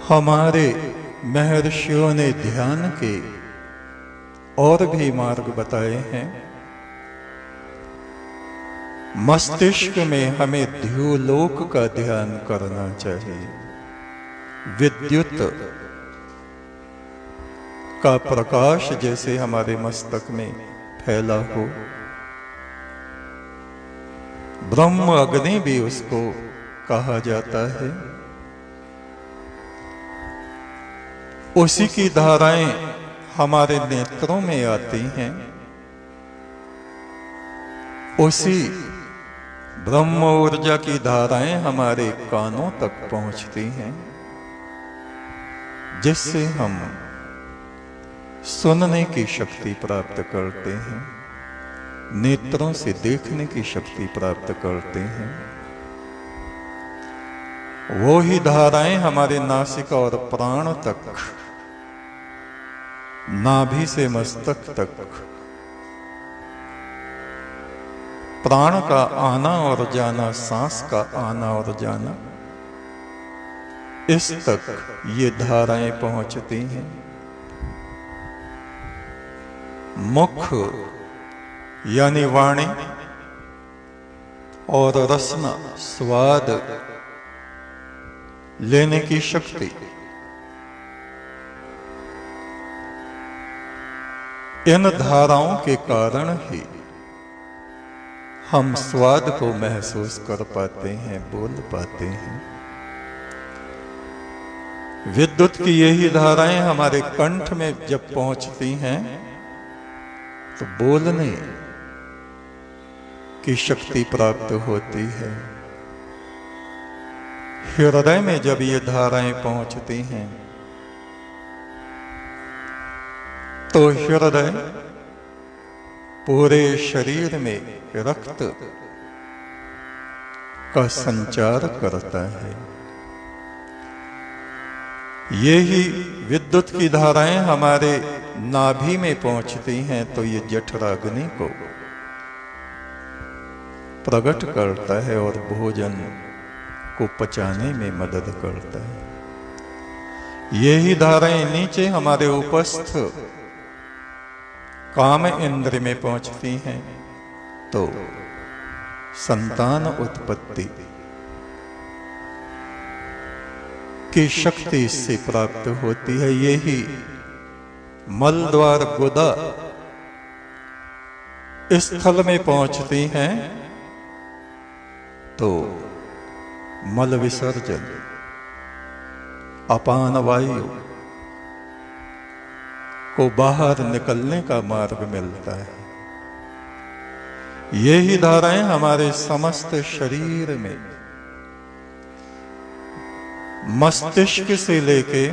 हमारे महर्षियों ने ध्यान के और भी मार्ग बताए हैं। मस्तिष्क में हमें ध्युलोक का ध्यान करना चाहिए। विद्युत का प्रकाश जैसे हमारे मस्तक में फैला हो, ब्रह्म अग्नि भी उसको कहा जाता है। उसी की धाराएं हमारे नेत्रों में आती हैं, उसी ब्रह्म ऊर्जा की धाराएं हमारे कानों तक पहुंचती हैं, जिससे हम सुनने की शक्ति प्राप्त करते हैं, नेत्रों से देखने की शक्ति प्राप्त करते हैं। वो ही धाराएं हमारे नासिका और प्राण तक, नाभि से मस्तक तक, प्राण का आना और जाना, सांस का आना और जाना, इस तक ये धाराएं पहुंचती हैं। मुख यानी वाणी और रसना, स्वाद लेने की शक्ति, इन धाराओं के कारण ही हम स्वाद को महसूस कर पाते हैं, बोल पाते हैं। विद्युत की यही धाराएं हमारे कंठ में जब पहुंचती हैं तो बोलने की शक्ति प्राप्त होती है। हृदय में जब ये धाराएं पहुंचती हैं तो हृदय पूरे शरीर में रक्त का संचार करता है। ये ही विद्युत की धाराएं हमारे नाभि में पहुंचती हैं तो ये जठराग्नि को प्रकट करता है और भोजन को पचाने में मदद करता है। ये ही धाराएं नीचे हमारे उपस्थ काम इंद्र में पहुंचती हैं तो संतान उत्पत्ति की शक्ति इससे प्राप्त होती है। यही मल द्वार गुदा इस स्थल में पहुंचती हैं तो मल विसर्जन, अपान वायु को बाहर निकलने का मार्ग मिलता है। ये ही धाराएं हमारे समस्त शरीर में, मस्तिष्क से लेके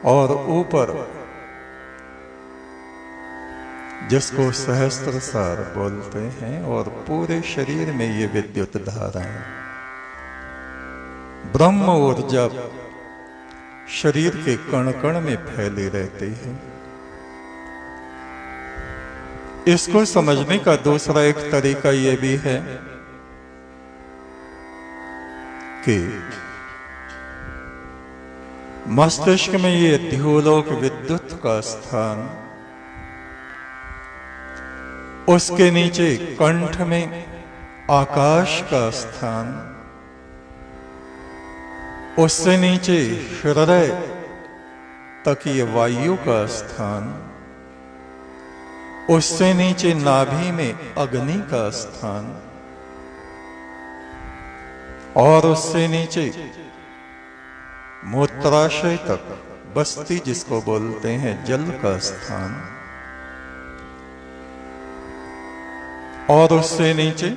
और ऊपर, जिसको सहस्त्रसार बोलते हैं, और पूरे शरीर में ये विद्युत धाराएं, ब्रह्म ऊर्जा शरीर के कण कण में फैली रहती है। इसको समझने का दूसरा एक तरीका यह भी है कि मस्तिष्क में ये ध्युलोक विद्युत का स्थान, उसके नीचे कंठ में आकाश का स्थान, उससे नीचे हृदय तक ये वायु का स्थान, उससे नीचे नाभि में अग्नि का स्थान, और उससे नीचे मूत्राशय तक बस्ती जिसको बोलते हैं जल का स्थान, और उससे नीचे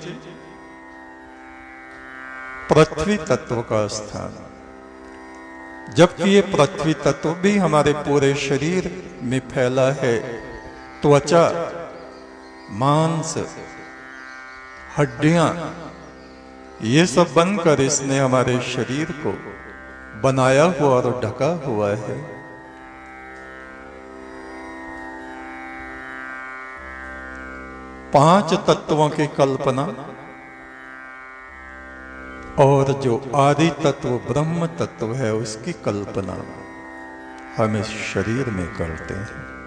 पृथ्वी तत्व का स्थान। जबकि ये पृथ्वी तत्व भी हमारे पूरे शरीर में फैला है। त्वचा, मांस, हड्डियां, ये सब बनकर इसने हमारे शरीर को बनाया हुआ और ढका हुआ है। पांच तत्वों की कल्पना और जो आदि तत्व ब्रह्म तत्व है उसकी कल्पना हम इस शरीर में करते हैं।